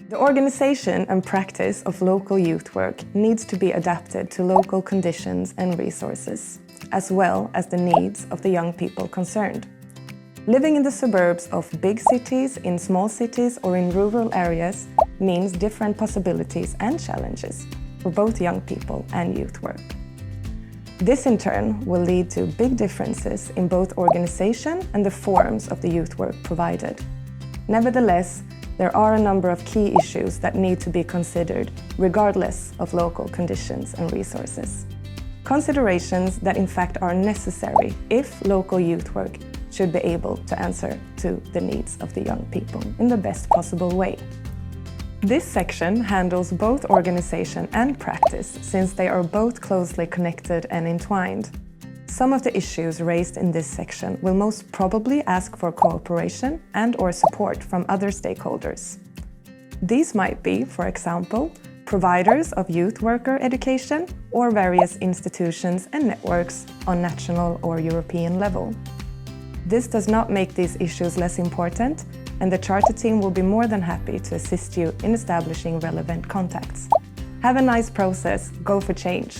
The organization and practice of local youth work needs to be adapted to local conditions and resources, as well as the needs of the young people concerned. Living in the suburbs of big cities, in small cities or in rural areas means different possibilities and challenges for both young people and youth work. This in turn will lead to big differences in both organization and the forms of the youth work provided. Nevertheless, there are a number of key issues that need to be considered regardless of local conditions and resources. Considerations that in fact are necessary if local youth work should be able to answer to the needs of the young people in the best possible way. This section handles both organization and practice, since they are both closely connected and entwined. Some of the issues raised in this section will most probably ask for cooperation and/or support from other stakeholders. These might be, for example, providers of youth worker education or various institutions and networks on national or European level. This does not make these issues less important, and the Charter team will be more than happy to assist you in establishing relevant contacts. Have a nice process, go for change!